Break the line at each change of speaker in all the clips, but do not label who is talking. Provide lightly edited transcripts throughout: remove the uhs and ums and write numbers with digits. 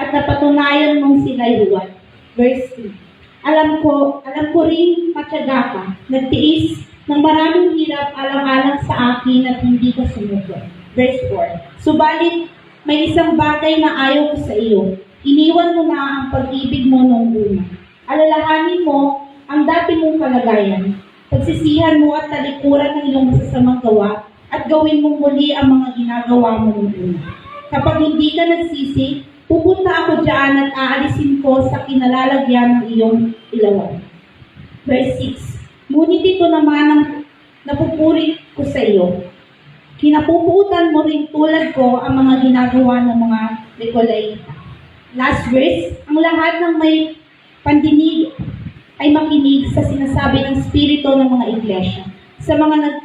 at napatunayan mong sila'y huwad. Verse 3. Alam ko rin matyaga ka, nagtiis ng maraming hirap alang-alang sa akin at hindi ka sumuko. Verse 4. Subalit, may isang bagay na ayaw ko sa iyo. Iniwan mo na ang pag-ibig mo noong una. Alalahanin mo ang dati mong kalagayan. Pagsisihan mo at talikuran ng iyong masasamang gawa at gawin mong muli ang mga ginagawa mo noong una. Kapag hindi ka nagsisi, pupunta ako diyan at aalisin ko sa kinalalagyan ng iyong ilawan. Verse 6. Ngunit ito naman ang napupuri ko sa iyo. Kinapupuutan mo rin tulad ko ang mga ginagawa ng mga Nicolaita. Last verse, ang lahat ng may pandinig ay makinig sa sinasabi ng Espiritu ng mga iglesia. Sa mga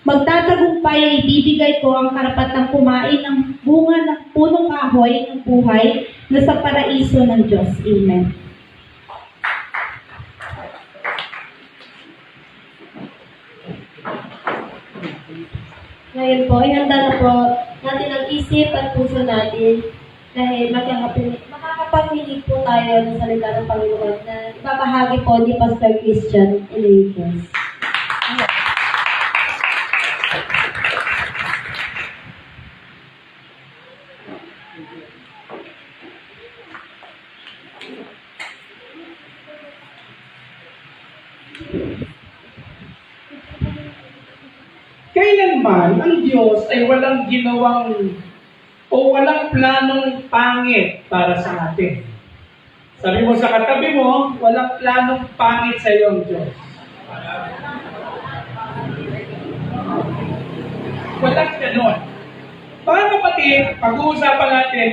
magtatagumpay ay ibibigay ko ang karapatang kumain ng bunga ng punong kahoy ng buhay na sa paraiso ng Diyos. Amen.
Ngayon po, ihanda na po natin ang isip at puso natin dahil makakapanginig po tayo ng salita ng Panginoon na ibabahagi po ni Pastor Christian Enriquez.
Kailanman ang Diyos ay walang ginawang o walang planong pangit para sa atin. Sabi mo sa katabi mo, walang planong pangit sa iyo ang Diyos. Walang ganon. Mga kapatid, pag-uusapan natin,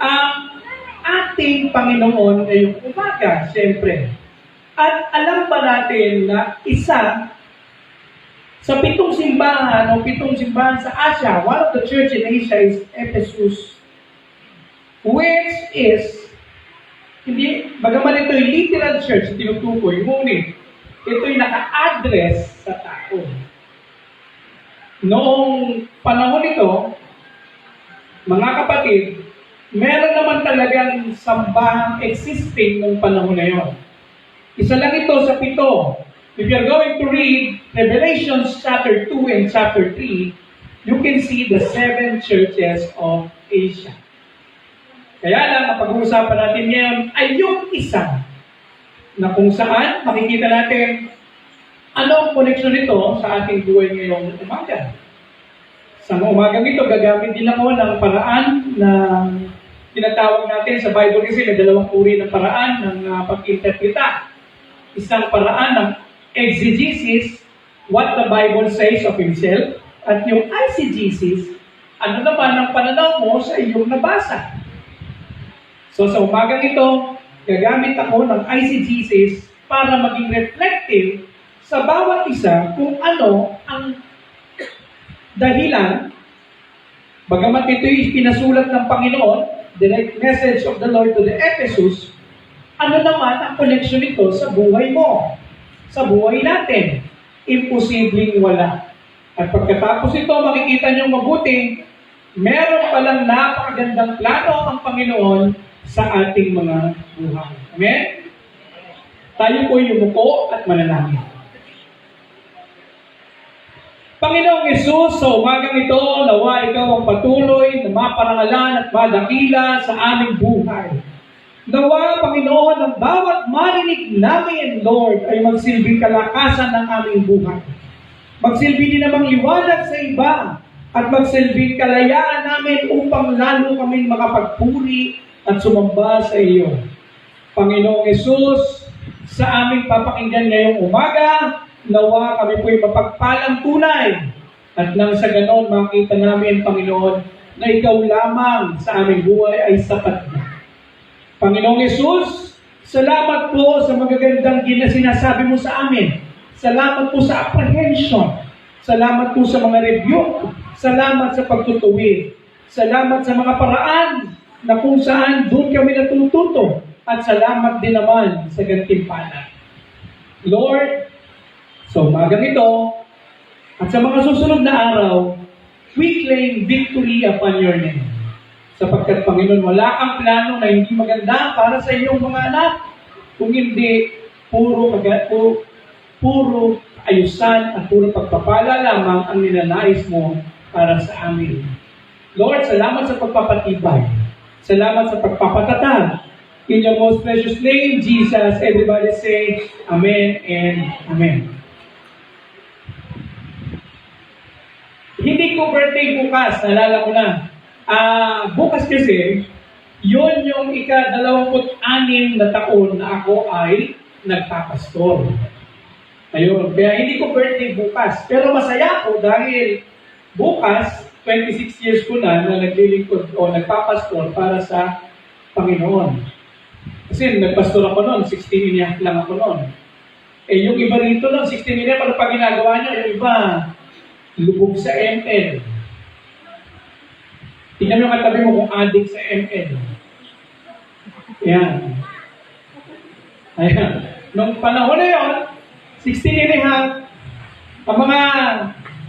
ang ating Panginoon ngayong umaga, siyempre. At alam ba natin na isa sa pitong simbahan sa Asia, one of the church in Asia is Ephesus, which is, bagaman ito'y literal church, tinutukoy, ngunit ito'y naka-address sa tao. Noong panahon ito, mga kapatid, meron naman talagang sambahang existing ng panahon na yon. Isa lang ito sa pito. If you're going to read Revelation chapter 2 and chapter 3, you can see the 7 churches of Asia. Kaya lang, ang pag-uusapan natin ngayon ay yung isa na kung saan makikita natin anong connection nito sa ating buhay ngayong umaga. Sa umagang ito, gagamit din ako ng paraan na tinatawag natin sa Bible kasi may dalawang uri ng paraan ng pag-interpreta. Isang paraan ng exegesis, what the Bible says of himself, at yung eisegesis, ano naman ang pananaw mo sa iyong nabasa. So sa umagang ito, gagamit ako ng eisegesis para maging reflective sa bawat isa kung ano ang dahilan, bagamat ito'y pinasulat ng Panginoon, direct message of the Lord to the Ephesus, ano naman ang connection nito sa buhay mo, sa buhay natin. Imposibleng wala. At pagkatapos ito, makikita nyo mabuti, meron palang napakagandang plano ang Panginoon sa ating mga buhay. Amen? Tayo po yumuko at manalangin. Panginoong Yesus, sa umagang ito, nawa ikaw ang patuloy na maparangalan at madakila sa aming buhay. Nawa, Panginoon, ang bawat marinig namin, Lord, ay magsilbing kalakasan ng aming buhay. Magsilbi din namang liwanag sa iba at magsilbing kalayaan namin upang lalo kaming makapagpuri at sumamba sa iyo. Panginoong Yesus, sa aming papakinggan ngayong umaga, nawa kami po'y mapagpalang tunay at nang sa ganon makita namin, Panginoon, na ikaw lamang sa aming buhay ay sapat na. Panginoong Yesus, salamat po sa magagandang sinasabi mo sa amin. Salamat po sa apprehension. Salamat po sa mga rebuke. Salamat sa pagtutuwid. Salamat sa mga paraan na kung saan doon kami natututo. At salamat din naman sa gantimpala. Lord, sa umagang ito, at sa mga susunod na araw, we claim victory upon your name. Sapagkat Panginoon, wala kang plano na hindi maganda para sa iyong mga anak. Kung hindi, puro ayusan at puro pagpapala lamang ang ninanais mo para sa amin. Lord, salamat sa pagpapatibay. Salamat sa pagpapatatag. In your most precious name, Jesus, everybody say, Amen and Amen. Hindi ko birthday bukas, nalala ko na. Bukas kasi, yun yung ika-26 na taon na ako ay nagpapastor. Ayun, kaya hindi ko birthday bukas. Pero masaya ako dahil bukas, 26 years ko na naglilingkod o nagpapastor para sa Panginoon. Kasi nagpastor ako noon, 16 and a half lang ako noon. Eh yung iba rito noon, 16 and a half, ano pa ginagawa niya? Yung iba, lubog sa ML. Tingnan mo yung katabi mo kung addict sa ML. Yan. Ayan. Nung panahon na yun, 16 and a half, ang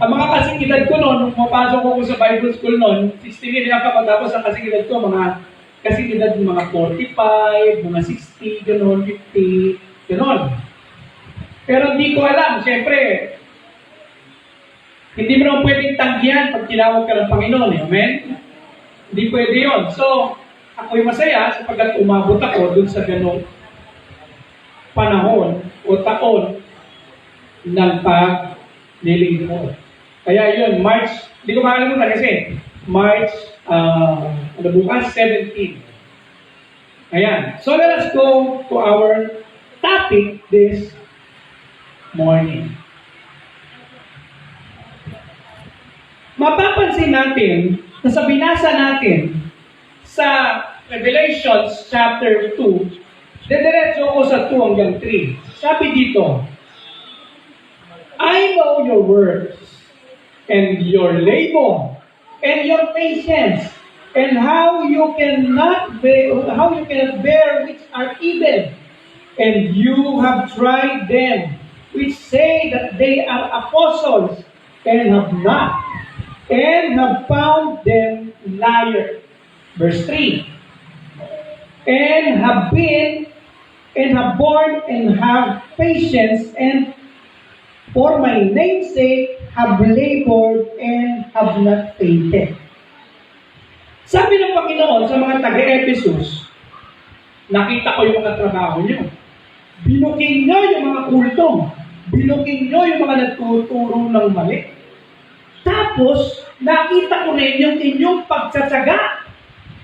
mga kasing edad ko noon, nung mapasok ko sa Bible school noon, 16 and a half ako, tapos ang kasing edad ko, mga kasing edad mga 45, mga 60, gano'n, 50, gano'n. Pero hindi ko alam, siyempre, hindi mo naman pwedeng tanggihan pag tinawag ka ng Panginoon, eh. Amen? Hindi pwede yun. So, ako'y masaya sapagkat umabot ako dun sa ganong panahon o taon ng paglilingkod. Kaya yun, March, hindi ko makalimutan kasi, March, bukas, 17. Ayan. So, let us go to our topic this morning. Mapapansin natin na sa binasa natin sa Revelations chapter 2, dediretso ako sa 2 hanggang 3. Sabi dito, I know your works and your labor and your patience and how you cannot bear which are evil, and you have tried them which say that they are apostles and have not, and have found them liars. Verse 3. And have been, and have borne, and have patience, and for my name's sake have labored, and have not fainted. Sabi ng Panginoon sa mga taga-Ephesus, nakita ko yung mga trabaho niyo. Binuking niyo yung mga kulto. Binuking niyo yung mga nagtuturo ng mali. Tapos, nakita ko rin yung inyong pagtsatsaga.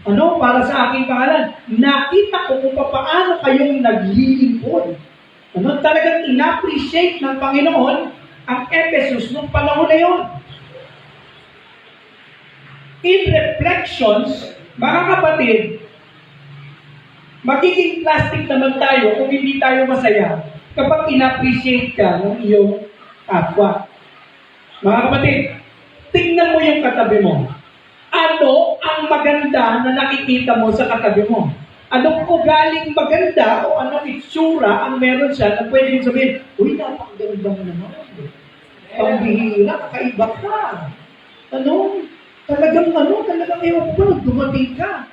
Para sa aking pangalan. Nakita ko kung paano kayong naglilingkod. Talagang in-appreciate ng Panginoon ang Ephesus nung panahon na yun. In reflections, mga kapatid, magiging plastic naman tayo kung hindi tayo masaya kapag in-appreciate ka ng iyong kapwa. Mga kapatid, tingnan mo yung katabi mo. Ano ang maganda na nakikita mo sa katabi mo? Anong ugaling maganda o anong itsura ang meron siya na pwede mong sabihin, uy, napakaganda mo naman. Pambihira, kakaiba ka. Talagang ewan ko, dumating ka.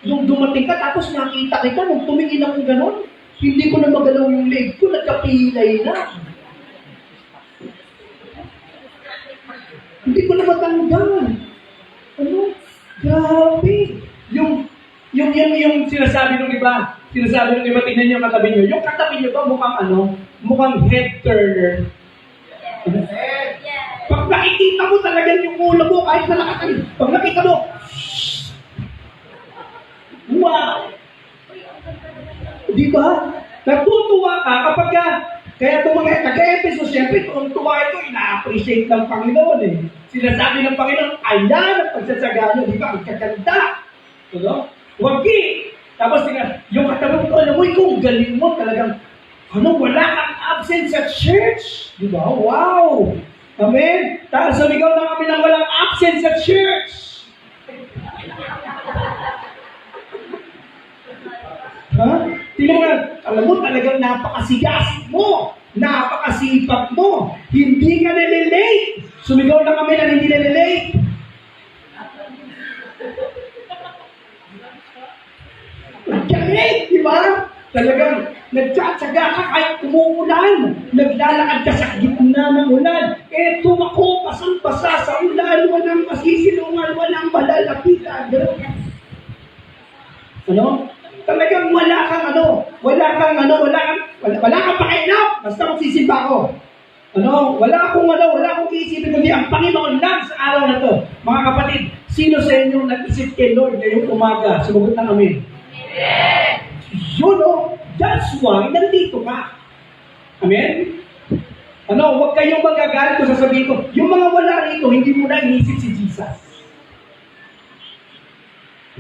Yung dumating ka, tapos nakita kita, nung tumingin ako gano'n, hindi ko na magalaw yung leg ko, nagkapilay na. Hindi ko na matanggal. Grabe. Yung sinasabi ng iba, tingnan niyo yung katabi niyo. Yung katabi niyo ba mukhang head turner? Pag nakikita mo talagang yung ulo mo, kahit na nakatabi, pag nakita mo, wow! Di ba? Natutuwa ka kapag kaya itong mga taga-Ephesus, siyempre, kung tuwa ito, ina-appreciate ng Panginoon eh. Sinasabi ng Panginoon, ayan ang pagsasaga nyo, di ba? Ang kaganda. Wagi! Tapos yung katabi mo, alam mo, ikaw, galing mo talagang, wala kang absent sa church. Di ba? Wow! Amen? Tapos sumigaw na kami ng walang absent sa church. Tingnan mo alam mo, talagang napakasigas mo, napakasipag mo, hindi ka nalilate. Sumigaw na kami na hindi nalilate. Galit, di ba? Talagang nagtsatsaga ka kahit umuulan. Naglalakad ka sa gitna ng ulan. Eto ako, basang-basa sa ulan. Walang masisilungan, walang malalapitan. Ano? Talagang wala kang pakialam. Basta magsisimba ako. Wala akong iisipin kundi ang Panginoon lang sa araw na to. Mga kapatid, sino sa inyo nag-isip kay Lord ngayong umaga? Sumagot ng amin. That's why nandito ka. Amen? Huwag kayong magagalit kung sasabihin ko, yung mga wala rito, hindi mo na inisip si Jesus.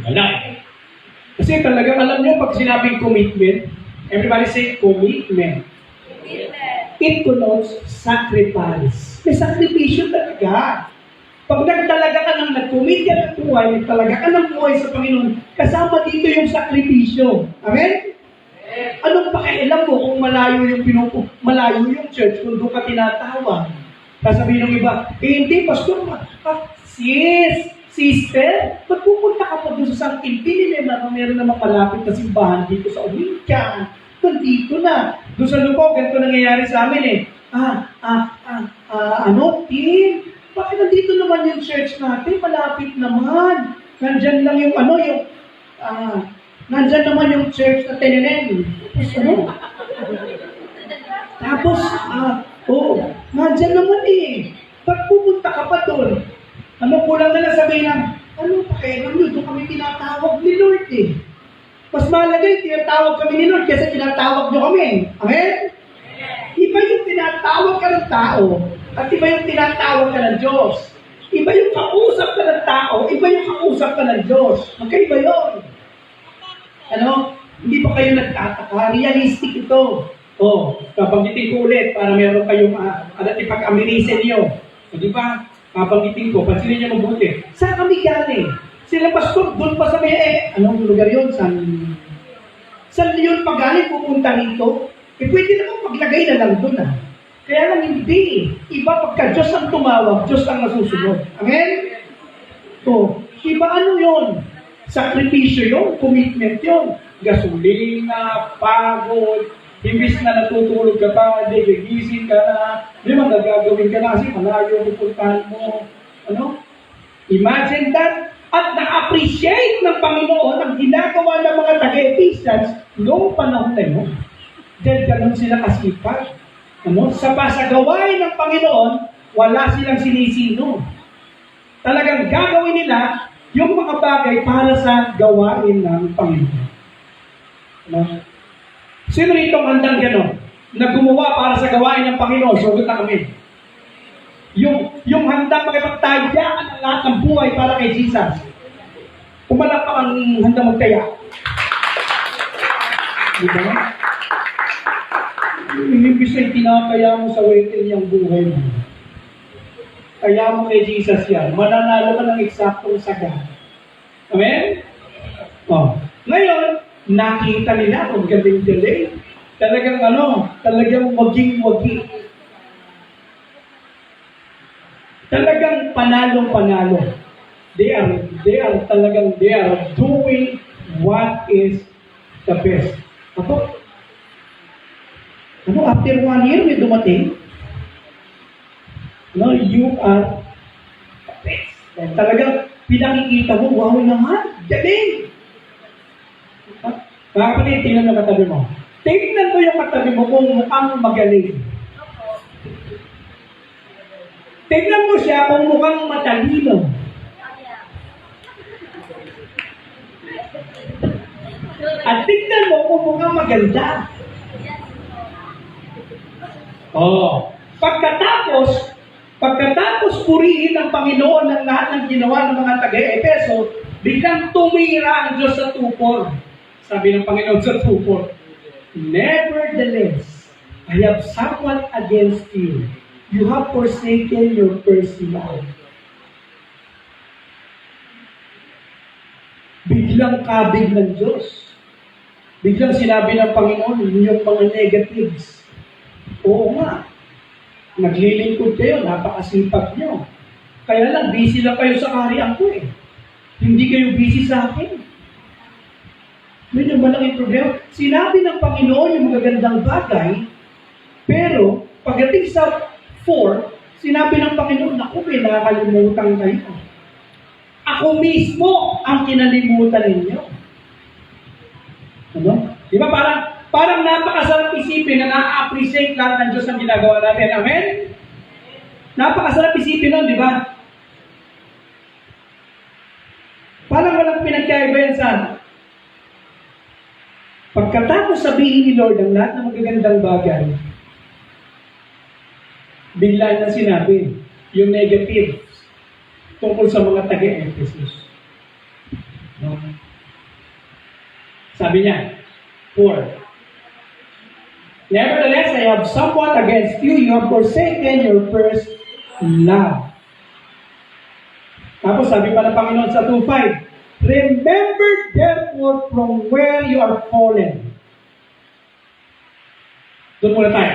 Wala. Kasi talagang alam nyo, pag sinabing commitment, everybody say commitment. It connotes sacrifice. May sakripisyo talaga. Pag nagtalaga ka ng nag-commit ka ng buhay, nagtalaga ka ng buhay sa Panginoon, kasama dito yung sakripisyo. Amen? Anong pakialam mo kung malayo yung church, kung doon ka tinatawag? Sasabihin ng iba, hindi, pastor, sister, magpupunta ka pa doon sa San Quintin, meron namang malapit na simbahan dito sa Uminka. Dito na. Doon sa Lubog, ganito nangyayari sa amin Tim? Bakit nandito naman yung church natin? Malapit naman. Nandyan lang nandyan naman yung church na tininin. Tapos, nandyan naman Ba't pupunta ka pa doon? Kulang na lang sabihin lang, pakialam nyo, doon kami tinatawag ni Lord Mas mahalaga yung tinatawag kami ni Lord kaysa tinatawag nyo kami. Amen? Iba yung tinatawag ka ng tao at iba yung tinatawag ka ng Diyos. Iba yung kausap ka ng tao, iba yung kausap ka ng Diyos. Magkaiba yun. Hindi ba kayo nagtataka? Realistic ito. Kapanggitin ko ulit para meron kayong ipag-aminisin nyo. Di ba? Kapanggitin ko, pansinin nyo mabuti. Saan kami galing? Sila pastor, doon pa sa anong lugar yun? Saan yun pagaling pupunta rito? Pwede naman maglagay na lang doon Kaya lang hindi. Iba pagka Diyos ang tumawag, Diyos ang nasusunod. Amen? Iba yun? Sakripisyo yun, commitment yun. Gasolina, pagod, imbis na natutulog ka pa, gigising ka na, di ba nagagawin ka na kasi malayo ang pupuntahan mo. Imagine that. At na-appreciate ng Panginoon ang ginagawa ng mga taga-Ephesians noong panahon na yun. Dahil ganun sila kasipag. Sa pasagawain ng Panginoon, wala silang sinisino. Talagang gagawin nila yung mga bagay para sa gawain ng Panginoon. Sino rito ang handang gano'n? Na gumawa para sa gawain ng Panginoon? Sugot na kami. Yung handang makipagtayaan ang lahat ng buhay para kay Jesus. Kumalak pa ang handang magtaya. Diba? Imbis ay tinakaya mo sa wedding niyang buhay mo. Kaya mo kay Jesus yan. Mananalo ka ng eksaktong saga. Amen? Ngayon, nakita nila kung galing-galing. Talagang waging-wagi. Talagang panalong-panalo. They are doing what is the best. After 1 year, may dumating. You are the best. Talagang pinakikita mo, wow naman, galing. Mga kapatid, tingnan mo katabi mo. Tingnan mo yung katabi mo kung mukhang magaling. Tingnan mo siya kung mukhang matalino. At tingnan mo kung mukhang maganda. Pagkatapos purihin ng Panginoon ng lahat ng ginawa ng mga taga-Epeso, biglang tumira ang Diyos sa tupor. Sabi ng Panginoon sa tupor, nevertheless, I have somewhat against you. You have forsaken your first love. Biglang kabig ng Diyos. Biglang sinabi ng Panginoon, yung mga negatives. Oo nga. Naglilingkod kayo, napakasipag nyo. Kaya lang, busy lang kayo sa kaharian ko Hindi kayo busy sa akin. Yun yung malaking problema. Sinabi ng Panginoon yung magagandang bagay, pero pagdating sa 4, sinabi ng Panginoon, naku, may nakakalimutan kayo. Ako mismo ang kinalimutan ninyo. Ano? Di ba parang napakasarap isipin na na-appreciate lahat ng Diyos ang ginagawa natin. Amen? Napakasarap isipin nun, di ba? Parang walang pinagkaiba sa pagkatapos sabihin ni Lord ang lahat ng magagandang bagay, bigla na sinabi yung negative tungkol sa mga taga-Ephesus. No? Sabi niya, 4. Nevertheless, I have somewhat against you. You have forsaken your first love. Tapos sabi pa ng Panginoon sa 2:5, remember therefore from where you are fallen. Doon muna tayo.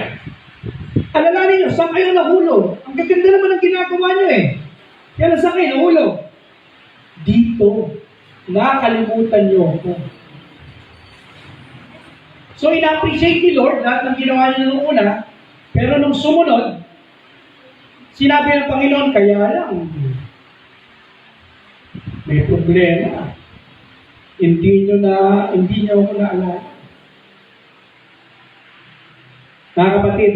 Alalahanin nyo, saan kayo nahulog? Ang gaganda naman ang ginagawa nyo eh. Yan, saan kayo nahulog? Dito. Nakalimutan nyo ako. So, ina-appreciate ni Lord lahat ng ginawa niya noong una, pero nung sumunod, sinabi ng Panginoon, kaya lang, may problema. Hindi nyo ako naalala. Mga kapatid,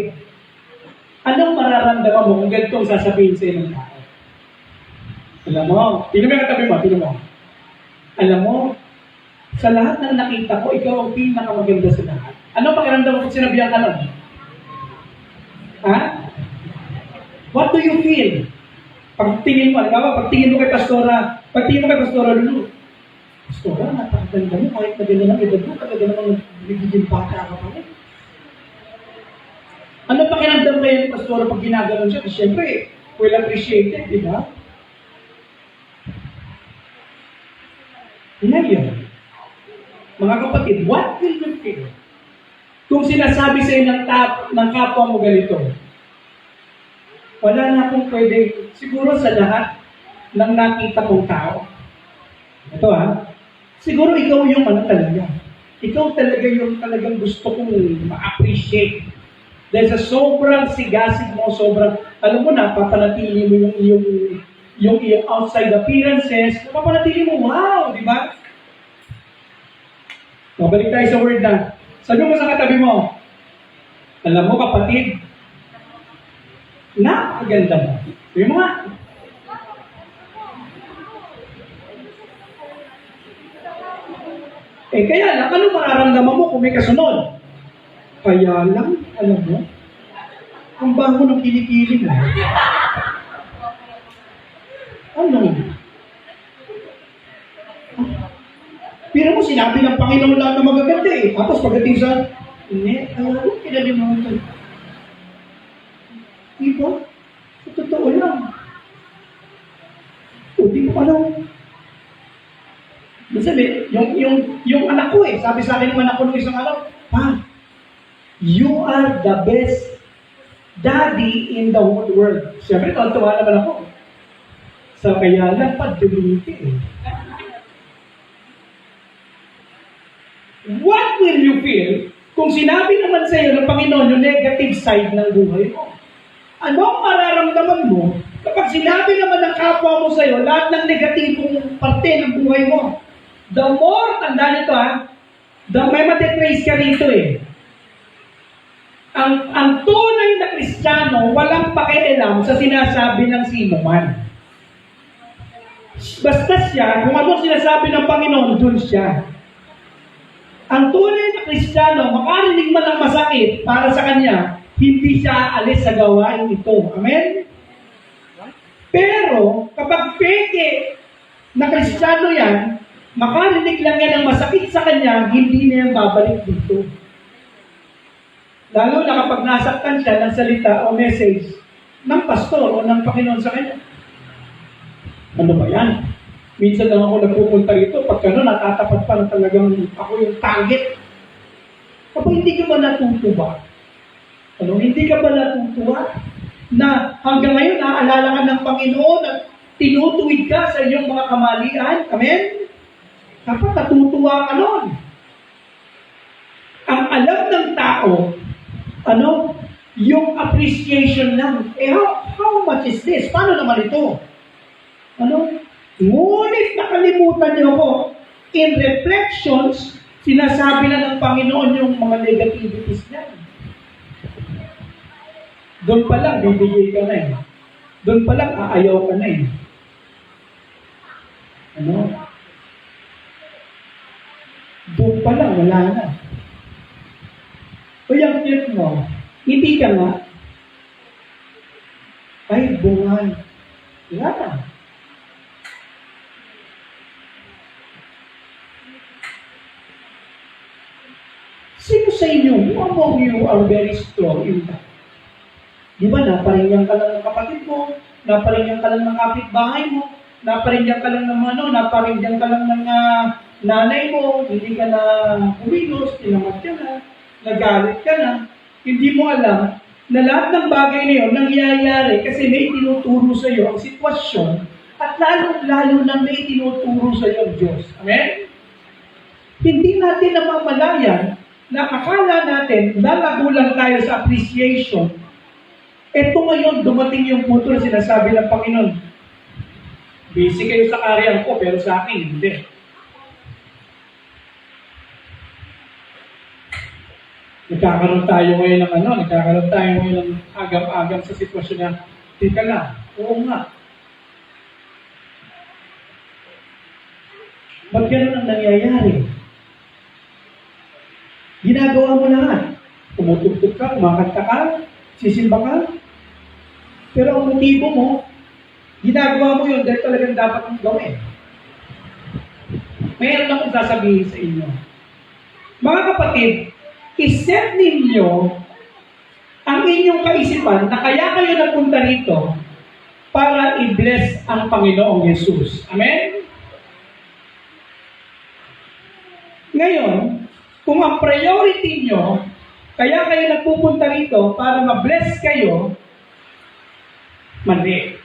anong mararamdaman mo kung ganito ang sasabihin sa inong tao? Alam mo, tingnan mo yung katabi mo, tingnan mo. Alam mo, sa lahat ng nakita ko, ikaw ang pinakamaganda sa lahat. Anong pakiramdam mo kung sinabihan ka nun? Ha? What do you feel? Pagtingin mo, pagtingin mo kay Pastora Lulu, Pastora, napakaganda mo, kahit maganda ng edad mo, talaga namang bigiging bata ka pa rin. Ano pakiramdam kayo ni Pastora pag ginaganon siya? Siyempre, well appreciated, di ba? Ngayon, mga kapatid, what will you feel kung sinasabi sa inyo ng kapwa mo ganito? Wala na akong pwede, siguro sa lahat ng nakita kong tao. Ito siguro ikaw yung talaga. Ikaw talaga yung talagang gusto kong ma-appreciate. Dahil sa sobrang sigasig mo, alam mo na, papanatili mo yung iyong outside appearances, papanatili mo, wow, di ba? Mabalik tayo sa word na. Sabi mo sa katabi mo, alam mo kapatid, napakaganda mo. Sabi mo nga. Kaya lang, ano mararamdaman mo kung may kasunod? Kaya lang, alam mo, ang bago ng kilikili mo. Ano? Pero mo, sinabi ng Panginoon lahat na magaganda eh. Tapos pagdating sa, hindi, alam mo, kinalimutan. Diba? Sa totoo lang. O, di mo alam. Sabi, yung anak ko eh, sabi sa akin ng anak ko nung isang araw, Pa, you are the best daddy in the whole world. Siyempre, tuwa naman ako. So, kaya lang, paduliti eh. What will you feel kung sinabi naman sa iyo ng Panginoon yung negative side ng buhay mo? Ano ang mararamdaman mo kapag sinabi naman ng kapwa mo sa iyo lahat ng negatibong parte ng buhay mo? The more, tanda nito may matitrace ka rito eh. Ang tunay na Kristiyano, walang pakialam sa sinasabi ng sino man. Basta siya, kung ano sinasabi ng Panginoon, dun siya. Ang tunay na Kristiyano, makarinig man ng masakit para sa kanya, hindi siya alis sa gawain ito. Amen? Pero, kapag peke na Kristiyano yan, makarinig lang yan ng masakit sa kanya, hindi na yan babalik dito. Lalo na kapag nasaktan siya ng salita o message ng pastor o ng Panginoon sa kanya. Ano ba yan? Minsan lang ako nagpupunta rito, pagka natatapat pa na talagang ako yung target. Kapag hindi ka ba natutuwa? Hindi ka ba natutuwa? Na hanggang ngayon, naaalala ka ng Panginoon at tinutuwid ka sa iyong mga kamalian? Amen? Dapat natutuwa ka nun. tao, yung appreciation lang. How much is this? Paano naman ito? Ngunit nakalimutan niyo ako, in reflections, sinasabi na ng Panginoon yung mga negativities niya. Doon pa lang, bibigay ka na eh. Doon pa lang, aayaw ka na eh. Doon pa lang, wala na. O yung cute mo, hindi ka nga, ay, bungal. Wala na. Sino sa inyo, who among you are very strong in that? Di ba, naparinggan ka lang ng kapatid mo, naparinggan ka lang ng kapitbahay mo, naparinggan ka lang ng naparinggan ka lang ng nanay mo, hindi ka na umilos, tinamat ka na, nagalit ka na, hindi mo alam na lahat ng bagay na yun nangyayari kasi may tinuturo sa iyo ang sitwasyon at lalo na may tinuturo sa iyo ang Diyos. Amen? Hindi natin namamalayan na akala natin lalago lang tayo sa appreciation. Ito ngayon, dumating yung punto na sinasabi ng Panginoon, busy kayo sa karyan ko, pero sa akin, hindi. Nagkakaroon tayo ngayon ng agam-agam sa sitwasyon na, teka lang, oo nga. Ba't ganun ang nangyayari? Ginagawa mo lahat. Tumutugtog ka, kumakanta ka, sisimba ka. Pero ang motibo mo, ginagawa mo yun dahil talagang dapat mong gawin. Mayroon akong sasabihin sa inyo. Mga kapatid, iset ninyo ang inyong kaisipan na kaya kayo napunta rito para i-bless ang Panginoong Yesus. Amen? Ngayon, kung ang priority nyo, kaya kayo nagpupunta rito para ma-bless kayo, mali.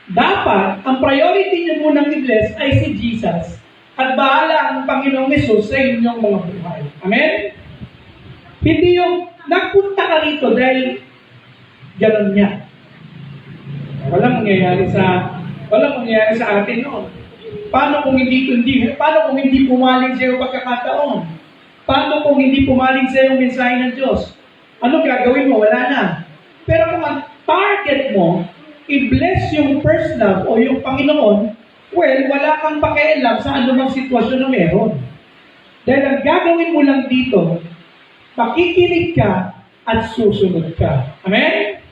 Dapat, ang priority nyo munang i-bless ay si Jesus at bahala ang Panginoong Yesus sa inyong mga buhay. Amen? Hindi yung nagpunta ka rito dahil gano'n niya. Walang mangyayari sa atin noon. Paano kung hindi pumaling sa iyo pagkakataon? Paano kung hindi pumaling sa iyo ang mensahe ng Diyos? Ano gagawin mo? Wala na. Pero kung ang target mo, i-bless yung first love o yung Panginoon, well, wala kang pakialam sa anumang sitwasyon na meron. Dahil ang gagawin mo lang dito, makikinig ka at susunod ka. Amen?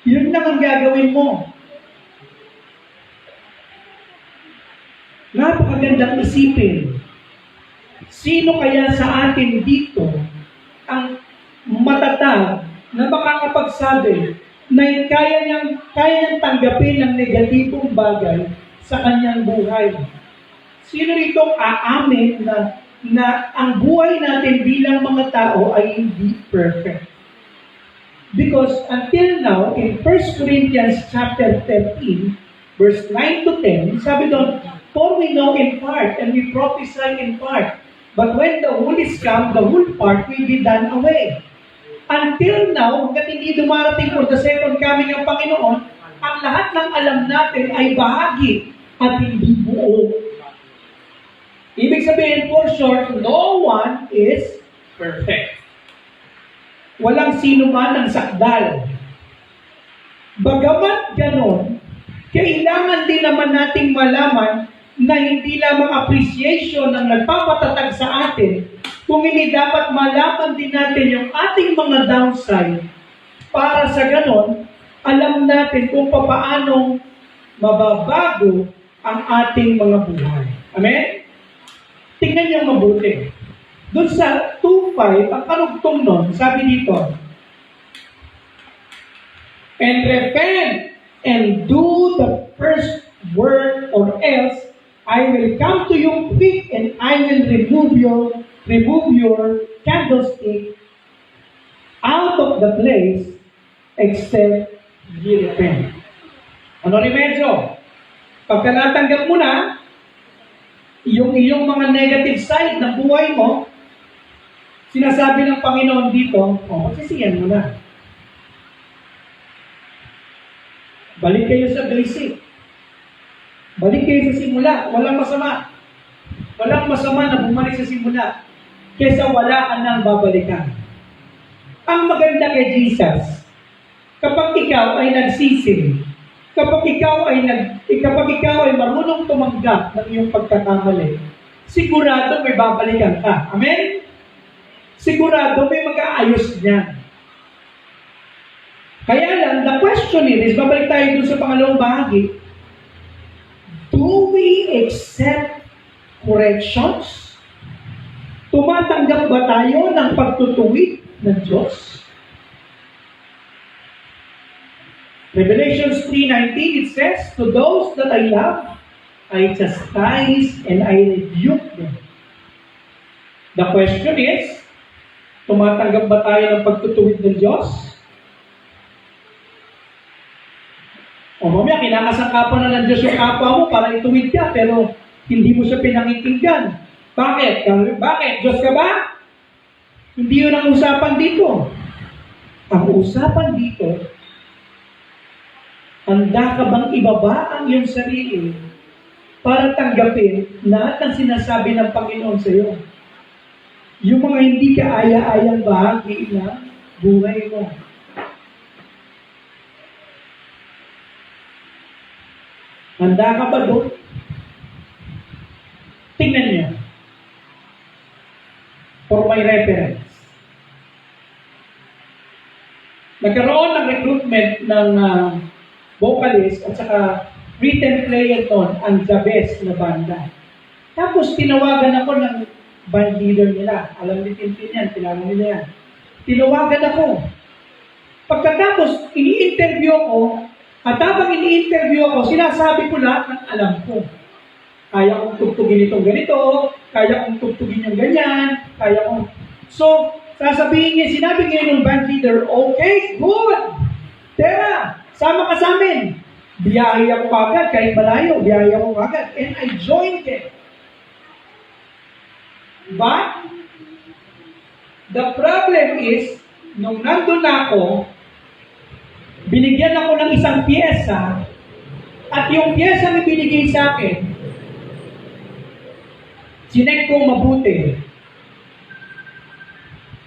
Yun lang ang gagawin mo. Napakagandang isipin. Sino kaya sa atin dito ang matatag na makakapagsabi na kaya niyang tanggapin ang negatibong bagay sa kanyang buhay? Sino rito aamin na ang buhay natin bilang mga tao ay hindi perfect? Because until now, in 1 Corinthians chapter 13, verse 9 to 10, sabi doon, for we know in part and we prophesy in part, but when the whole is come, the whole part will be done away. Until now, hanggat hindi dumarating for the second coming ng Panginoon, ang lahat ng alam natin ay bahagi at hindi buo. Ibig sabihin, for short, no one is perfect. Walang sino man ang sakdal. Bagamat ganon, kailangan din naman nating malaman na hindi lamang appreciation ang nagpapatatag sa atin, kung hindi dapat malaman din natin yung ating mga downside para sa ganon, alam natin kung paano mababago ang ating mga buhay. Amen? Tingnan niyo mabuti. Doon sa 2:5, ang karugtong nun, sabi dito, and repent and do the first word, or else I will come to you quick and I will remove your candlestick out of the place except ye repent. Ano remedyo? Pagka natanggap mo na yung iyong mga negative side ng buhay mo, Sinasabi ng Panginoon dito, magsisiyan mo na. Balik kayo sa basic. Balik kayo sa simula. Walang masama. Walang masama na bumalik sa simula kaysa wala ka nang babalikan. Ang maganda kay Jesus, kapag ikaw ay nagsisi, kapag ikaw ay marunong tumanggap ng iyong pagkakamali, sigurado may babalikan ka. Amen? Sigurado may mag-aayos niyan. Kaya lang, the question is, babalik tayo dun sa pangalawang bahagi, do we accept corrections? Tumatanggap ba tayo ng pagtutuwid ng Diyos? Revelations 3:19, it says, to those that I love, I chastise and I rebuke them. The question is, tumatanggap ba tayo ng pagtutuwid ng Diyos? O mamaya, kinakasangkapan na ng Diyos yung kapwa mo para ituwid ka, pero hindi mo siya pinakikinggan. Bakit? Bakit? Diyos ka ba? Hindi yun ang usapan dito. Ang usapan dito, handa ka bang ibaba ang iyong sarili para tanggapin lahat ng sinasabi ng Panginoon sa iyo? Yung mga hindi ka aya-ayang bahagi ng buhay mo. Handa ka ba doon? Tingnan niyo. For my reference. Nagkaroon ng recruitment ng vocalist at saka written player doon ang Jabez na banda. Tapos tinawagan ako ng band leader nila. Alam ni Tintin yan, kilala nila yan. Tinawagan ako. Pagkatapos, ini-interview ako, at habang ini-interview ako, sinasabi ko lahat ng alam ko. Kaya kong tugtugin itong ganito, kaya kong tugtugin yung ganyan, kaya kong... So, sasabihin niya, sinabi niya ng band leader, okay, good! Tara, sama ka sa amin. Biyahe ako agad, kahit malayo, biyahe ako agad. And I joined them. But, the problem is, nung nandun ako, binigyan ako ng isang pyesa, at yung pyesa na binigay sa akin, sinek ko mabuti.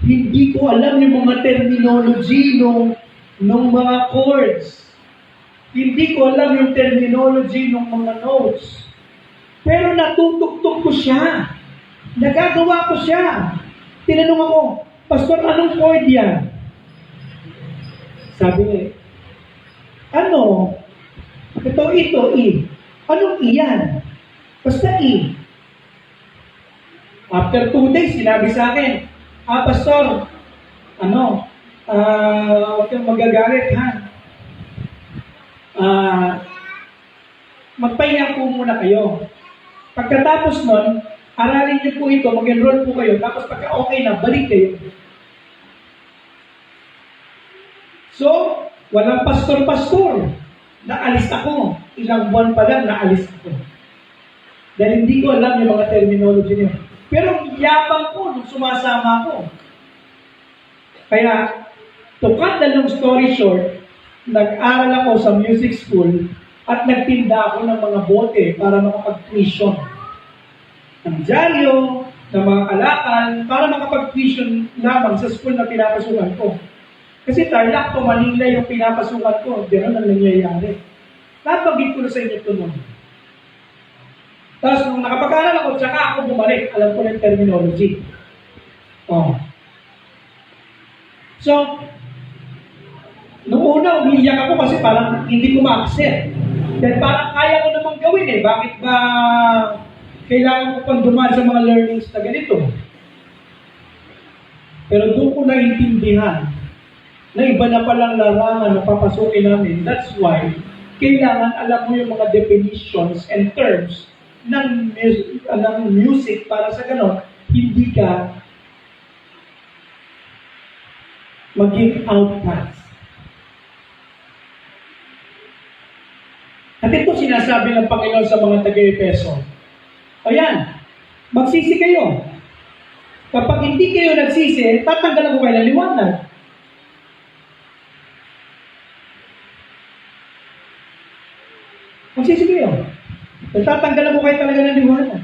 Hindi ko alam yung mga terminology ng mga chords. Hindi ko alam yung terminology ng mga notes. Pero natutugtog ko siya. Nagagawa ko siya. Tinanong ako, Pastor, anong chord yan? Sabi niya, ano? Ito, E. Anong E yan? Basta E. After 2 days, sinabi sa akin, Pastor, huwag kang magagalit, ha? Magpahinga po muna kayo. Pagkatapos nun, aralin niyo po ito, mag-enroll po kayo, tapos pagka okay na, balik kayo. So, walang pastor-pastor. Naalis ako. Ilang buwan pa lang, naalis ako. Dahil hindi ko alam yung mga terminology niyo. Pero yabang ko nung sumasama ako. Kaya, to cut the long story short, nag-aral ako sa music school at nagtinda ako ng mga bote para makapag-tuition. Ng dyaryo, ng mga kalakal, para makapag-tuition lamang sa school na pinapasukan ko. Kasi Tarlac to Manila yung pinapasukan ko, gano'n ang nangyayari. Napagin ko na sa inyo ito nun. Tapos nung nakapag-aral ako, tsaka ako bumalik, alam ko ng terminology. So, nung una, umiiyak ako kasi parang hindi ko ma-accept. Dahil parang kaya ko namang gawin eh. Bakit ba kailangan ko pang dumaan sa mga learnings na ganito? Pero doon ko naintindihan na iba na palang larangan na papasukin namin. That's why, kailangan alam mo yung mga definitions and terms ng music para sa ganon, hindi ka maging outcast. At ito sinasabi ng Panginoon sa mga taga-Efeso. Ayan, magsisi kayo. Kapag hindi kayo nagsisi, tatanggalan ko kayo ng liwanag. Magsisi kayo. Tatanggalan ko kayo talaga ng liwanag.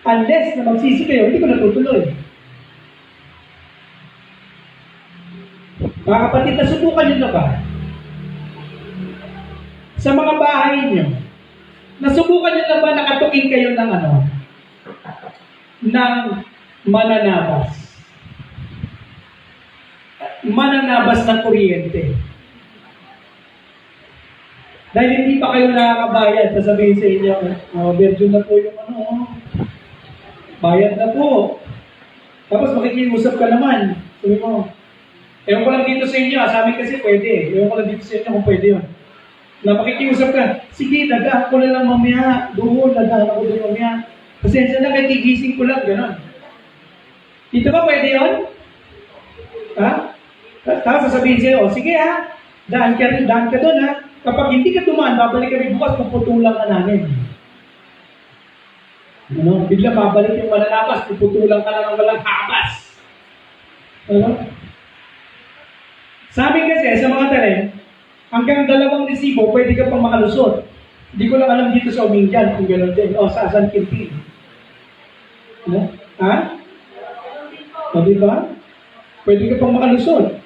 Unless na magsisi kayo, hindi ko natutuloy. Mga kapatid, nasubukan nyo na ba? Sa mga bahay nyo, nasubukan nyo na ba nakatukin kayo ng ng mananabas? Mananabas ng kuryente. Dahil hindi pa kayo nakakabayad, sasabihin sa inyo, virgin na po yung bayad na po. Tapos makikiusap ka naman. Sabi mo, ewan ko lang dito sa inyo, sa amin kasi pwede. Ewan ko lang dito sa inyo kung pwede yun. Na makikiusap ka, sige, dagaan ko na lang mamaya. Doon, dagaan ako doon mamaya. Pasensya na, kahit gigising ko lang, gano'n. Dito ba pwede yun? Ha? Tapos sasabihin sa'yo, sige ha, daan ka doon ha. Kapag hindi ka dumaan, babalik kami bukas, puputulan ka namin. Bigla babalik yung mananabas, puputulan ka na ng walang habas. Sa amin kasi, sa mga talen, hanggang 2 resibo, pwede ka pang makalusot. Hindi ko lang alam dito sa Umingan kung gano'n din. O sa San Quintin. Ha? O diba? Pwede ka pang makalusot.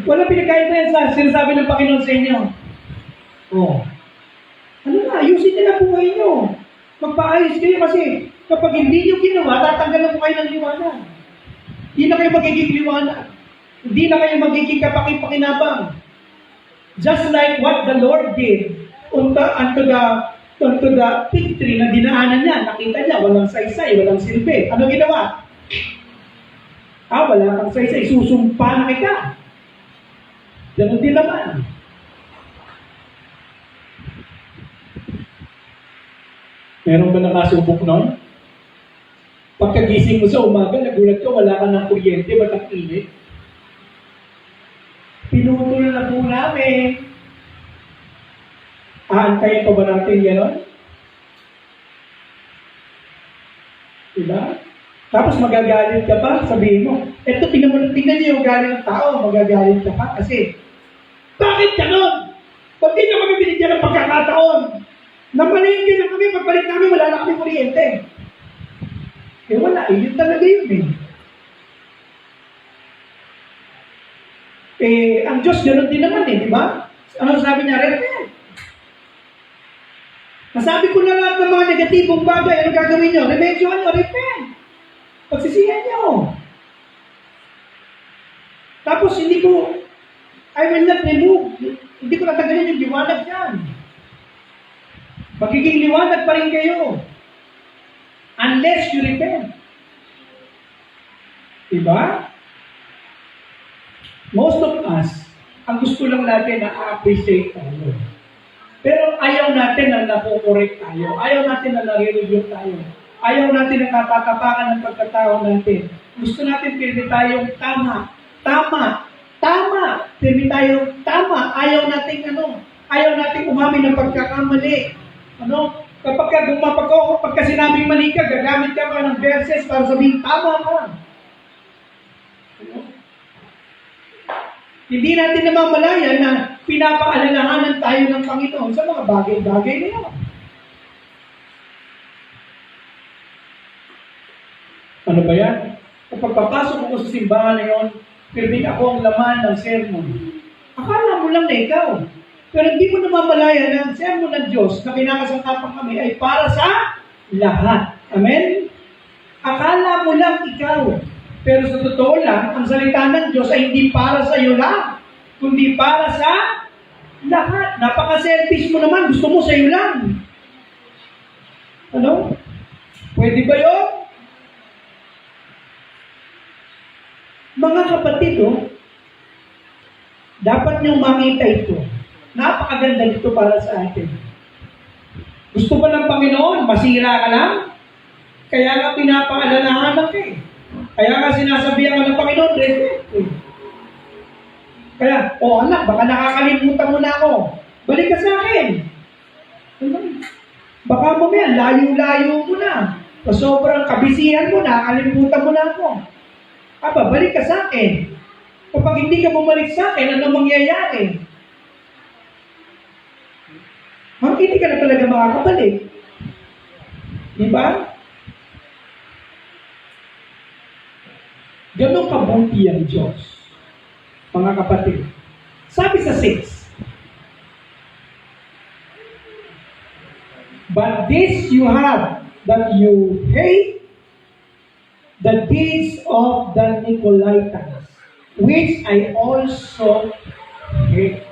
Wala pinagkaiba yan sa sinasabi ng Panginoon sa inyo. Ayusin nyo na buhay nyo. Magpaayos kayo kasi kapag hindi nyo ginawa, tatanggalan mo kayo ng liwanag. Hindi na kayo magiging liwanag. Hindi na kayo magiging kapakipakinabang. Just like what the Lord did unto the fig tree na dinaanan niya, nakita niya, walang saysay, walang silbi. Ano ginawa? Wala kang saysay, susumpa na kita. Ganun din naman. Meron ba nakasubok nun? Pagkagising mo sa umaga, nagulat ka, wala ka ng kuryente, ba't ang init? Pinutol na po namin. Aantayin pa ba natin gano'n? Diba? Tapos magagalit ka pa, sabihin mo, tingnan niyo yung galing ng tao, magagalit ka pa kasi, bakit gano'n? Ba't di na kami binigyan ng pagkakataon? Namalingin na kami, pagbalik namin, wala na kami kuryente. Wala, yun talaga yun ang Diyos, gano'n din naman di ba? Ano sabi niya? Repent. Nasabi ko na lahat ng mga negatibong bagay, ano gagawin niyo? Remedyohan niyo, repent. Pagsisihan niyo. Tapos I will not remove. Hindi ko natanggalin yung liwanag yan. Magiging liwanag pa rin kayo. Unless you repent. Diba? Most of us, ang gusto lang natin na appreciate tayo. Pero ayaw natin na nakukorek tayo. Ayaw natin na nare-review tayo. Ayaw natin na natatapakan ng pagkatao natin. Gusto natin pirmi tayong tama. Pirmi tayong tama. Ayaw natin umamin ng pagkakamali. Pagka sinabing mali ka, gagamit ka pa ng verses para sabihin tama ka. Hindi natin namamalayan na pinapaalalahanan tayo ng Panginoon sa mga bagay-bagay na yun. Ano ba yan? Kapag papasok ako sa simbahan na yun, pirming ako ang laman ng sermon. Akala mo lang na ikaw. Pero hindi mo namamalayan na ang sermon ng Diyos na kinakasangkapan kami ay para sa lahat. Amen? Akala mo lang ikaw. Pero sa totoo lang, ang salita ng Diyos ay hindi para sa iyo lang, kundi para sa lahat. Napaka-selfish mo naman, gusto mo sa iyo lang. Ano? Pwede ba yun? Mga kapatid, dapat niyong makita ito. Napakaganda nito para sa atin. Gusto ba ng Panginoon, masira ka lang? Kaya nga pinapaalalahanan ka Kaya nga sinasabihan ka ng Panginoon, Kaya, anak, baka nakakalimutan mo na ako. Balik ka sa akin. Baka mamaya, layo-layo mo na. So, sobrang kabisihan mo na, kalimutan mo na ako. Aba, balik ka sa akin. Kapag hindi ka bumalik sa akin, ano mangyayari? Hindi ka na talaga makakabalik. Diba? Ganun kabuti ang Diyos, mga kapatid. Sabi sa 6, but this you have, that you hate the deeds of the Nicolaitans, which I also hate.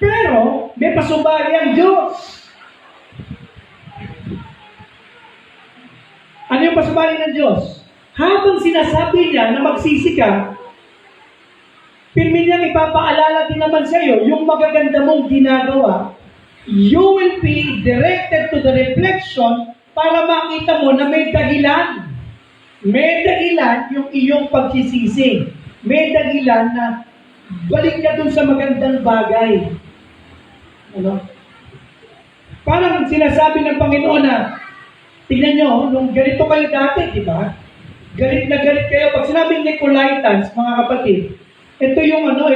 Pero, may pasubali ang Diyos. Ano yung pasubali ng Diyos? Habang sinasabi niya na magsisi ka, pirmi niyang ipapaalala din naman sa iyo yung magaganda mong ginagawa. You will be directed to the reflection para makita mo na may dahilan. May dahilan yung iyong pagsisisi. May dahilan na balik ka dun sa magandang bagay. Ano? Parang sinasabi ng Panginoon na, tingnan nyo, nung ganito kayo dati, di ba? Galit na galit kayo. Pag sinabing Nicolaitans, mga kapatid, ito yung mga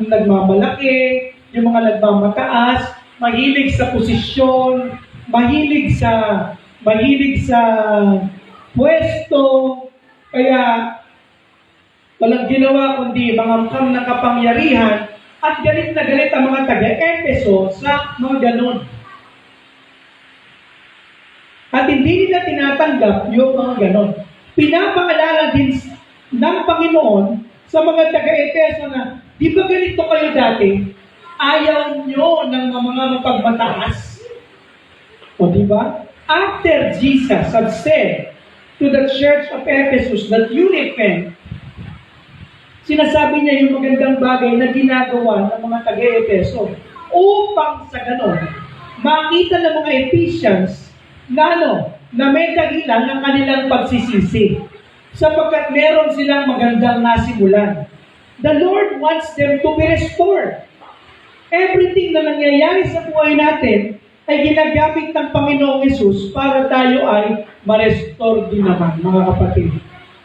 nagmamalaki, yung mga nagmamataas, mahilig sa posisyon, mahilig sa pwesto, kaya walang ginawa kundi mangangkang na kapangyarihan, at galit na galit ang mga taga-Efeso sa mga ganon. At hindi nila tinatanggap yung mga ganon. Pinapaalala din ng Panginoon sa mga taga-Efeso na, di ba ganito kayo dati? Ayaw nyo ng mga mapagmataas. O di ba? After Jesus had said to the church of Ephesus that you repent, sinasabi niya yung magandang bagay na ginagawa ng mga taga-Efeso upang sa ganon, makita ng mga Ephesians na may dahilan ng kanilang pagsisisi sapagkat meron silang magandang nasimulan. The Lord wants them to be restored. Everything na nangyayari sa buhay natin ay ginagamit ng Panginoong Hesus para tayo ay ma-restore din naman, mga kapatid.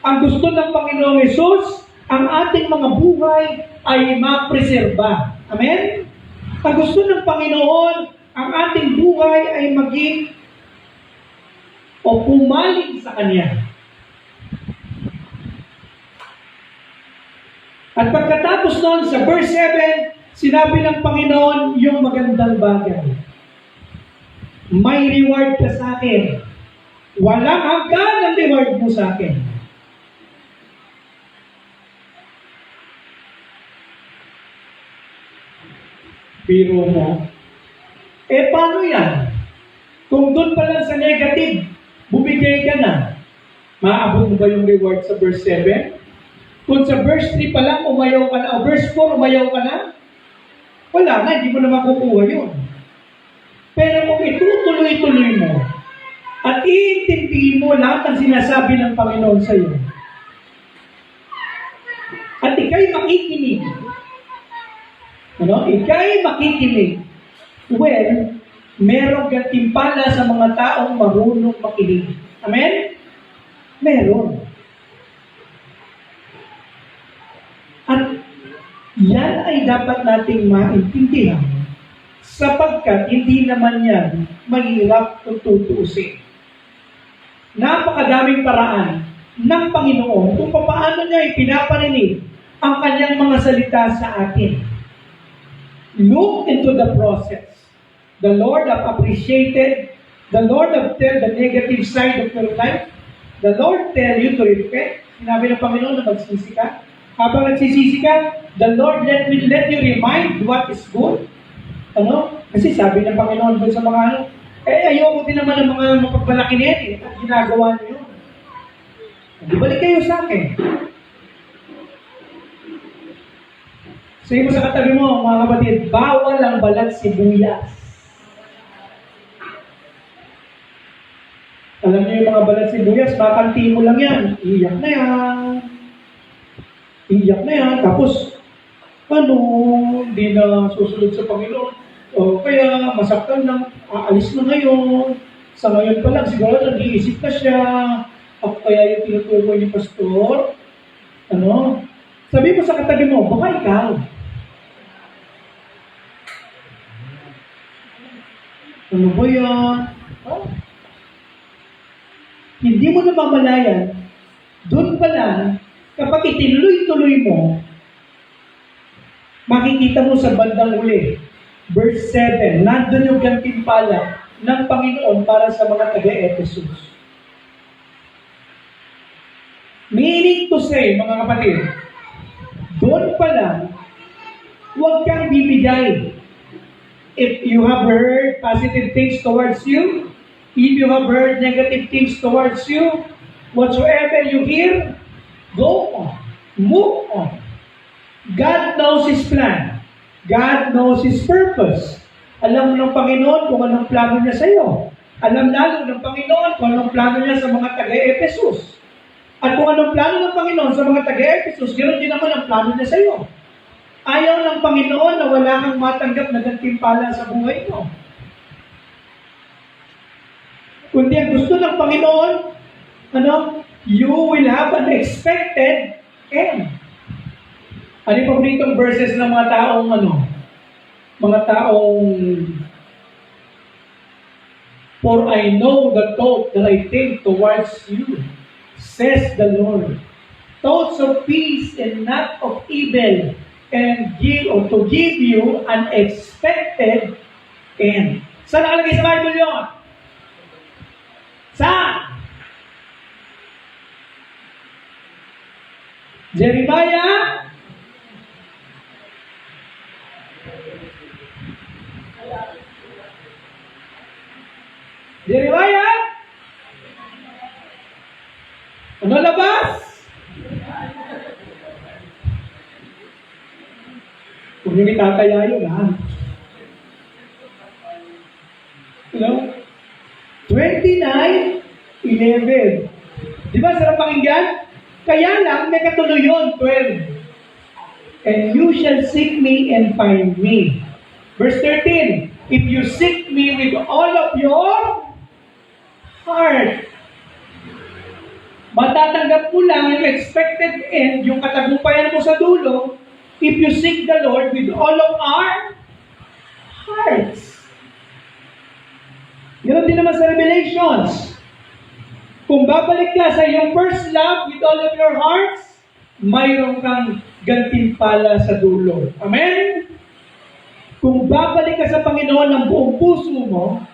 Ang gusto ng Panginoong Hesus, ang ating mga buhay ay mapreserba. Amen? Ang gusto ng Panginoon, ang ating buhay ay maging o pumaling sa Kanya. At pagkatapos noon, sa verse 7, sinabi ng Panginoon yung magandang bagay. May reward ka sa akin. Walang hanggan ang reward mo sa akin. Biro mo, paano yan? Kung doon pa lang sa negative, bumigay ka na. Maaabot mo ba yung reward sa verse 7? Kung sa verse 3 pa lang, umayaw ka na, o verse 4, umayaw ka na, wala na, hindi mo na makukuha yun. Pero kung itutuloy-tuloy mo, at iintindihin mo lahat ng sinasabi ng Panginoon sa iyo, at ikay makikinig, ikay makikinig, well, merong gantimpala sa mga taong marunong makinig. Amen? Meron. At yan ay dapat nating maintindihan sapagkat hindi naman yan mahirap kung tutuusin. Napakadaming paraan ng Panginoon kung paano niya ipinaparinig ang kanyang mga salita sa atin. Look into the process. The Lord have appreciated, the Lord have tell the negative side of your life. The Lord tell you to repent. Sinabi ng Panginoon na magsisi ka. Habang nagsisisi ka, the Lord let you remind what is good. Kasi sabi ng Panginoon doon sa mga ayoko din naman ng mga mapagmalaki nito at ginagawa niyo yun. Di balik kayo sa akin. Sabi mo sa katabi mo, mga kapatid, bawal ang balat sibuyas. Alam niyo yung mga balat sibuyas, makanti mo lang yan. Iyak na yan. Tapos, ano, hindi na susunod sa Panginoon. O kaya masaktan lang, aalis na ngayon. Sa ngayon pa lang, siguro nag-iisip na siya. Ako kaya yung tinutukoy ni Pastor. Ano? Sabi mo sa katabi mo, baka ikaw. Ano ba yan? Oh. Hindi mo namamalayan, doon pa lang, kapag itinuloy-tuloy mo, makikita mo sa bandang uli, verse 7, nandun yung gantimpala ng Panginoon para sa mga taga-Ephesus. Meaning to say, mga kapatid, doon pa lang, huwag kang bibigay. If you have heard positive things towards you, if you have heard negative things towards you, whatsoever you hear, go on. Move on. God knows His plan. God knows His purpose. Alam ng Panginoon kung anong plano niya sa iyo. Alam lalo ng Panginoon kung anong plano niya sa mga taga-Ephesus. At kung anong plano ng Panginoon sa mga taga-Ephesus, ganoon din naman ang plano niya sa iyo. Ayaw ng Panginoon na wala kang matanggap na gantimpala sa buhay mo. Kundi ang gusto ng Panginoon, you will have an expected end. Ano yung paboritong verses ng mga taong for I know the thought that I think towards you, says the Lord. Thoughts of peace and not of evil, and to give you an expected end. Saan nakalagay sa Bible yun? Saan? Jeremiah? Jeremiah? Ano labas? Huwag nyo itataya yun, ha? 29:11. Di ba, sarap pakinggan? Kaya lang, may katuloy yun, 12. And you shall seek me and find me. Verse 13. If you seek me with all of your heart. Matatanggap mo lang yung expected end, yung katagumpayan mo sa dulo, if you seek the Lord with all of our hearts. Ganoon din naman sa Revelations. Kung babalik ka sa iyong first love with all of your hearts, mayroon kang gantimpala sa dulo. Amen? Kung babalik ka sa Panginoon ng buong puso mo,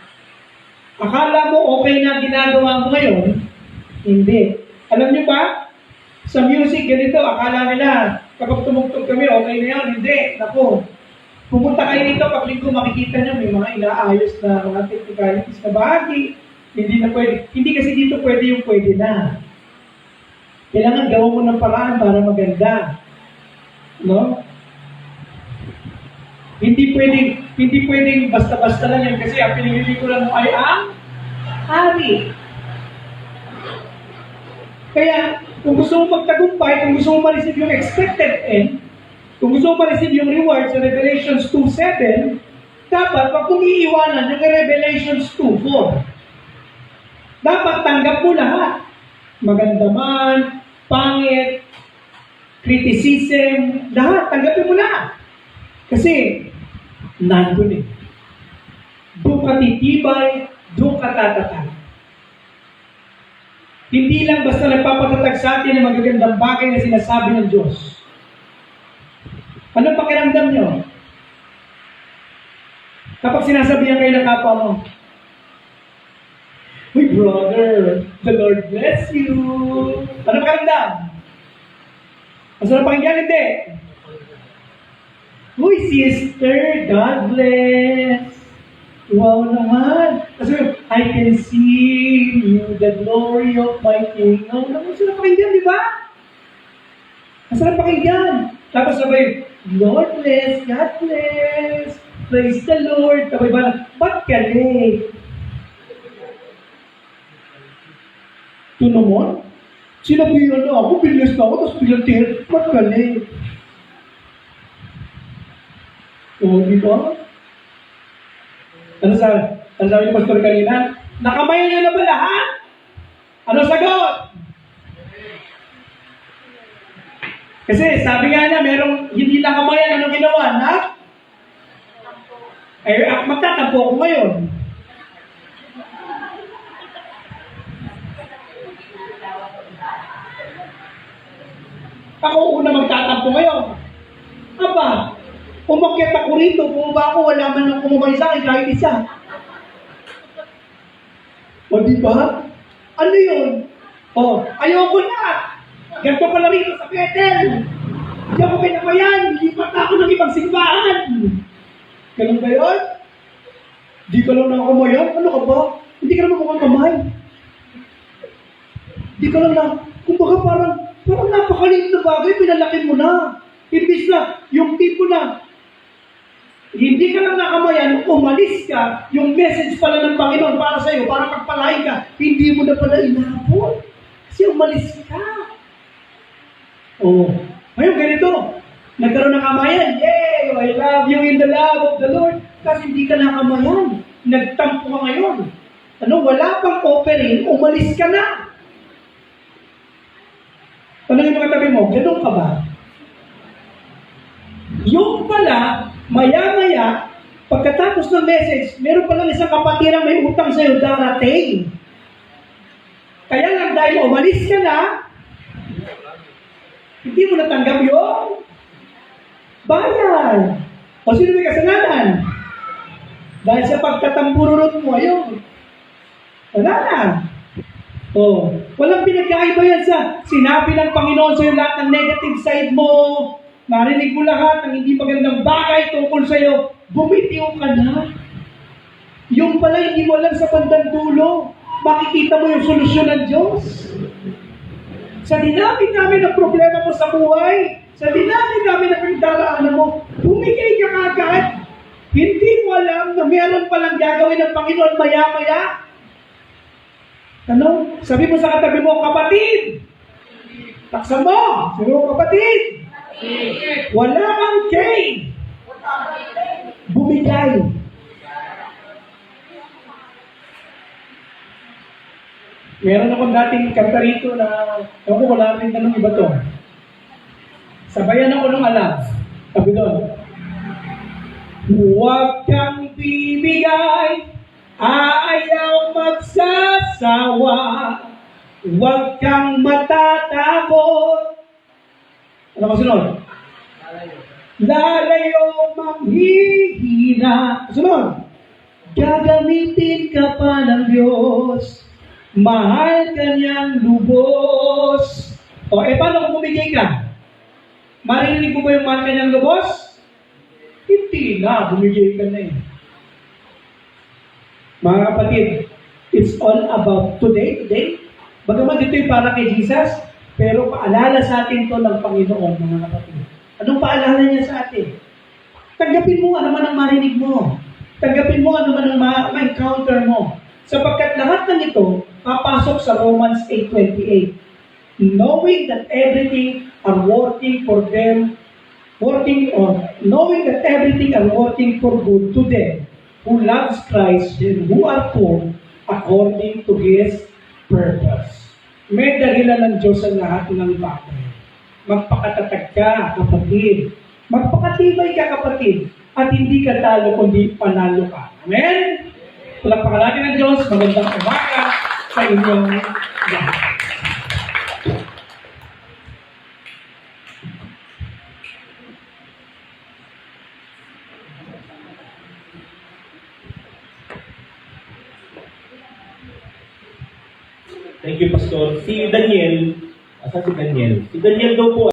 akala mo okay na ginagawa mo ngayon, hindi. Alam niyo ba? Sa music, ganito, akala nila, kapag tumugtog kami, okay na yan. Hindi. Naku. Pumunta kayo dito, paglinggo makikita niyo, may mga inaayos na mga technicalities na bahagi. Hindi na pwede. Hindi kasi dito pwede yung pwede na. Kailangan gawin mo ng paraan para maganda. No? Hindi pwedeng basta-basta lang yan kasi ang pinililikuran mo ay ang hari. Kaya, kung gusto mo magtagumpay, kung gusto mo ma-receive yung expected end, kung gusto mo ma-receive yung reward sa Revelations 2:7, dapat, wag mong iiwanan yung Revelations 2:4. Dapat tanggap mo lahat. Maganda man, pangit, criticism, lahat, tanggapin mo lahat. Kasi, nandun eh. Doon ka titibay, doon ka tatatag. Hindi lang basta nagpapatatag sa atin ng magagandang bagay na sinasabi ng Diyos. Anong pakiramdam nyo? Kapag sinasabihan kayo ng kapwa mo, "Uy, brother, the Lord bless you." Anong pakiramdam? Masarap pakinggan, hindi? "Uy, sister, God bless." Wow naman. Kasi, "I can see you, the glory of my King." Masarap pakinggan, di ba? Masarap pakinggan. Tapos sabay, "Lord bless, God bless, praise the Lord." Sabay ba, ba't galing? Ito naman, sinabihan na ako, bilis na ako, tapos bilang ba't galing? O, di ba? Ano sabi ni Pastor kanina? Nakamayan niyo na ba lahat? Ano sagot? Kasi sabi nga niya, merong hindi nakamayan, ano ginawa, na? Ay, magtatampo ko ngayon. Ako una magtatampo ngayon. Aba, umakyat ako rito, bumaba ako, wala man nang kumabay sa akin kahit isa. O di ba? Ano yun? O, ayoko na. Ganito pala rito sa Bethel. Hindi ako pinamayan, hindi pa ako ng ibang simbahan. Ganun ba yun? Di ka lang nakakamayan? Ano ka ba? Hindi ka naman mukhang kamay. Di ka lang na, kumbaga parang napakaliit na bagay, pinalaki mo na. Imbis na, yung tipo na, hindi ka lang nakamayan, umalis ka, yung message pala ng Panginoon para sa'yo, para pagpalain ka, hindi mo na pala inabot. Kasi umalis ka. Oh, ngayon ganito, nagkaroon ng kamayan, yay! I love you in the love of the Lord. Kasi hindi ka nakamayan. Nagtampo ka ngayon. Ano, wala pang offering, umalis ka na. Tanongin mo katabi mo, ganun ka ba? Yung pala, maya-maya, pagkatapos ng message, meron palang isang kapatirang may utang sa'yo darating. Kaya lang dahil umalis ka na, hindi mo natanggap yung bayad. O sino may kasalanan? Dahil sa pagtatambururot mo, ayun. Wala na. O, walang pinagkaiba yan sa sinabi ng Panginoon sa'yo lahat ng negative side mo. Narinig mo lahat ng hindi magandang bagay tungkol sa'yo. Bumitiw ka na. Yung pala hindi mo alam sa bandang dulo. Makikita mo yung solusyon ng Diyos. Sa dinamit namin ng problema mo sa buhay, sa dinamit namin ng pinagdaraanan mo, bumigay ka agad. Hindi mo alam na meron palang gagawin ng Panginoon maya-maya. Ano? Sabi mo sa katabi mo, kapatid! Taksan mo! Sabi mo, kapatid! Wala kang kay! Bumigay! Meron akong dating kanta rito na, ewan ko, wala rin tanong iba to. Sabayan ako ng alam. Sabi doon, huwag kang bibigay, ayaw magsasawa, huwag kang matatakot. Ano kasunod? Lalayo manghihina. Kasunod, gagamitin ka pa ng Diyos. Mahal ka niyang lubos. O, paano kung bumigay ka? Maririnig mo ba yung mahal ka niyang lubos? Hindi na, bumigay ka na eh. Mga kapatid, it's all about today. Bagaman ito yung para kay Jesus, pero paalala sa atin to ng Panginoon, mga kapatid. Anong paalala niya sa atin? Tanggapin mo ano man ang marinig mo. Tanggapin mo ano man ang ma-encounter mo. Sapagkat lahat ng ito, papasok sa Romans 8:28. Knowing that everything are working for them, knowing that everything are working for good to them who loves Christ and who are called according to His purpose. May dahilan ng Diyos sa lahat ng bagay. Magpakatatag ka, kapatid. Magpakatibay ka, kapatid. At hindi ka talo, kundi panalo ka. Amen? Palakpakan natin ng Diyos. Magandang umaga sa inyong lahat.
Thank you, Pastor. Si Daniel, asan si Daniel? Si Daniel daw po